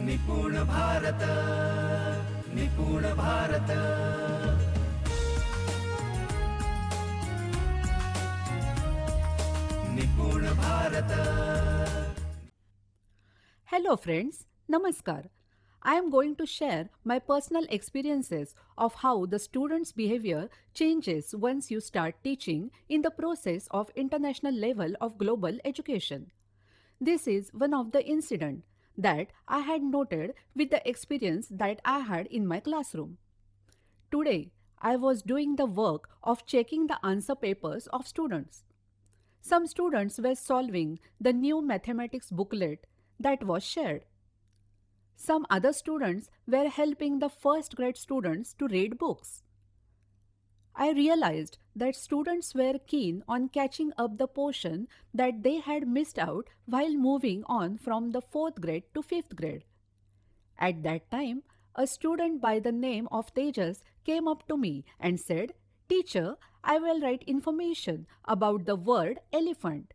Nipun Bharat, Nipun Bharat, Nipun Bharat. Hello friends, Namaskar. I am going to share my personal experiences of how the student's behavior changes once you start teaching in the process of international level of global education. This is one of the incident that I had noted with the experience that I had in my classroom. Today, I was doing the work of checking the answer papers of students. Some students were solving the new mathematics booklet that was shared. Some other students were helping the first grade students to read books. I realized that students were keen on catching up the portion that they had missed out while moving on from the 4th grade to 5th grade. At that time, a student by the name of Tejas came up to me and said, "Teacher, I will write information about the word elephant."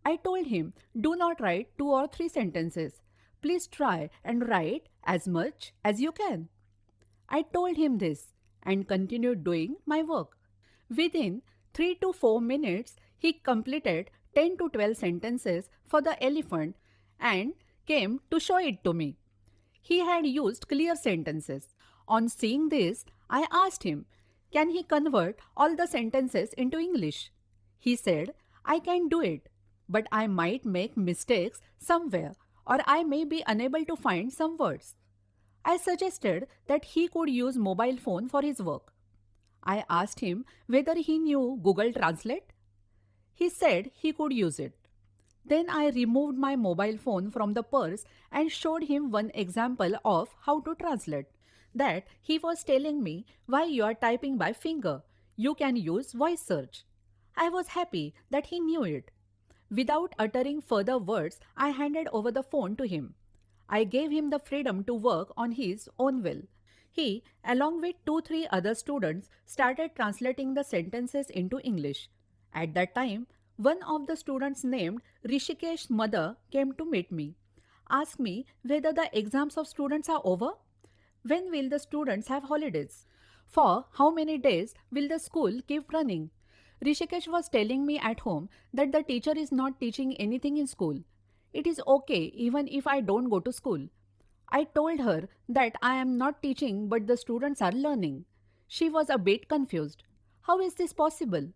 I told him, "Do not write 2 or 3 sentences. Please try and write as much as you can." I told him this and continued doing my work. Within 3 to 4 minutes, he completed 10 to 12 sentences for the elephant and came to show it to me. He had used clear sentences. On seeing this, I asked him, can he convert all the sentences into English? He said, "I can do it, but I might make mistakes somewhere or I may be unable to find some words." I suggested that he could use mobile phone for his work. I asked him whether he knew Google Translate. He said he could use it. Then I removed my mobile phone from the purse and showed him one example of how to translate. That he was telling me, "Why you are typing by finger? You can use voice search." I was happy that he knew it. Without uttering further words, I handed over the phone to him. I gave him the freedom to work on his own will. He, along with 2-3 other students, started translating the sentences into English. At that time, one of the students named Rishikesh's mother came to meet me, asked me whether the exams of students are over. When will the students have holidays? For how many days will the school keep running? Rishikesh was telling me at home that the teacher is not teaching anything in school. It is okay even if I don't go to school. I told her that I am not teaching but the students are learning. She was a bit confused. How is this possible?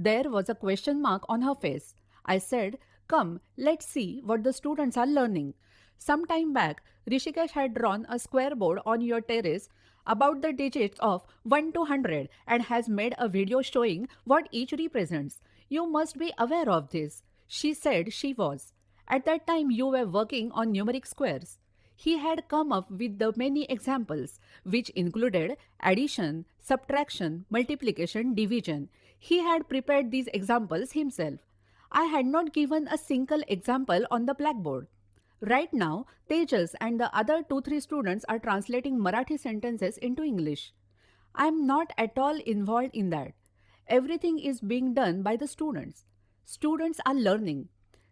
There was a question mark on her face. I said, "Come, let's see what the students are learning." Some time back, Rishikesh had drawn a square board on your terrace about the digits of 1 to 100 and has made a video showing what each represents. You must be aware of this. She said she was. At that time, you were working on numeric squares. He had come up with the many examples, which included addition, subtraction, multiplication, division. He had prepared these examples himself. I had not given a single example on the blackboard. Right now, Tejas and the other 2-3 students are translating Marathi sentences into English. I am not at all involved in that. Everything is being done by the students. Students are learning.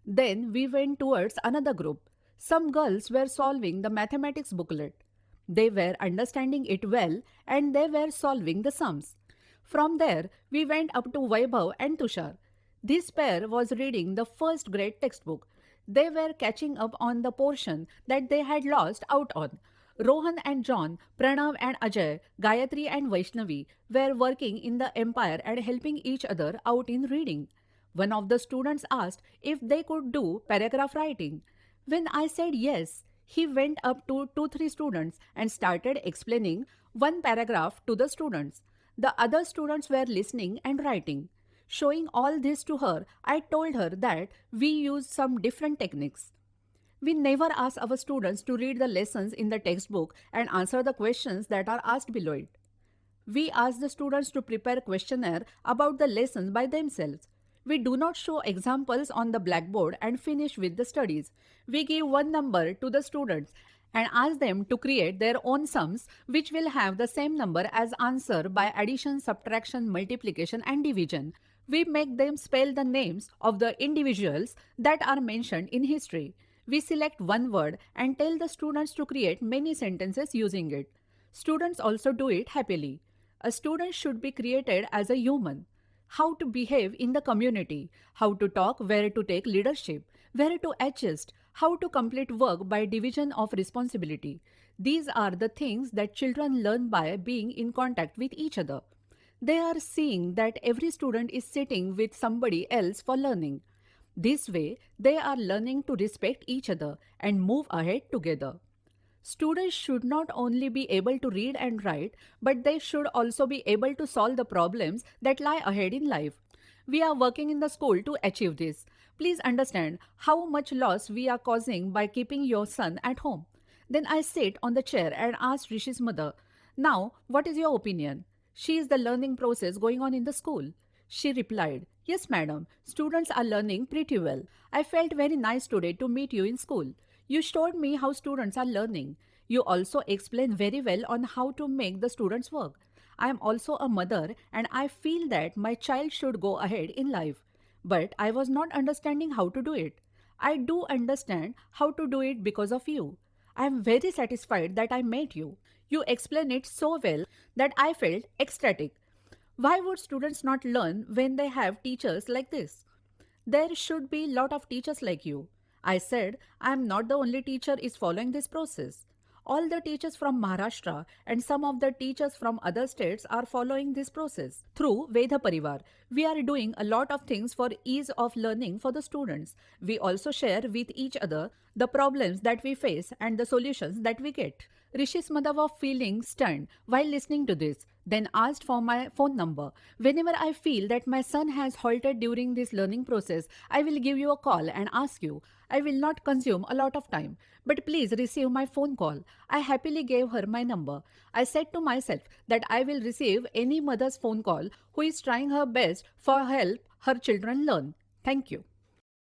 Then we went towards another group. Some girls were solving the mathematics booklet. They were understanding it well and they were solving the sums. From there, we went up to Vaibhav and Tushar. This pair was reading the first grade textbook. They were catching up on the portion that they had lost out on. Rohan and John, Pranav and Ajay, Gayatri and Vaishnavi were working in the empire and helping each other out in reading. One of the students asked if they could do paragraph writing. When I said yes, he went up to 2-3 students and started explaining one paragraph to the students. The other students were listening and writing. Showing all this to her, I told her that we use some different techniques. We never ask our students to read the lessons in the textbook and answer the questions that are asked below it. We ask the students to prepare questionnaire about the lessons by themselves. We do not show examples on the blackboard and finish with the studies. We give one number to the students and ask them to create their own sums which will have the same number as answer by addition, subtraction, multiplication and division. We make them spell the names of the individuals that are mentioned in history. We select one word and tell the students to create many sentences using it. Students also do it happily. A student should be created as a human. How to behave in the community, how to talk, where to take leadership, where to adjust, how to complete work by division of responsibility. These are the things that children learn by being in contact with each other. They are seeing that every student is sitting with somebody else for learning. This way, they are learning to respect each other and move ahead together. Students should not only be able to read and write, but they should also be able to solve the problems that lie ahead in life. We are working in the school to achieve this. Please understand how much loss we are causing by keeping your son at home. Then I sat on the chair and asked Rishi's mother, "Now, what is your opinion? She is the learning process going on in the school." She replied, "Yes, madam, students are learning pretty well. I felt very nice today to meet you in school. You showed me how students are learning. You also explained very well on how to make the students work. I am also a mother and I feel that my child should go ahead in life. But I was not understanding how to do it. I do understand how to do it because of you. I am very satisfied that I met you. You explain it so well that I felt ecstatic. Why would students not learn when they have teachers like this? There should be lot of teachers like you." I said, "I am not the only teacher is following this process. All the teachers from Maharashtra and some of the teachers from other states are following this process. Through Veda Parivar, we are doing a lot of things for ease of learning for the students. We also share with each other the problems that we face and the solutions that we get." Rishi's mother was feeling stunned while listening to this, then asked for my phone number. "Whenever I feel that my son has halted during this learning process, I will give you a call and ask you. I will not consume a lot of time, but please receive my phone call." I happily gave her my number. I said to myself that I will receive any mother's phone call who is trying her best for help her children learn. Thank you.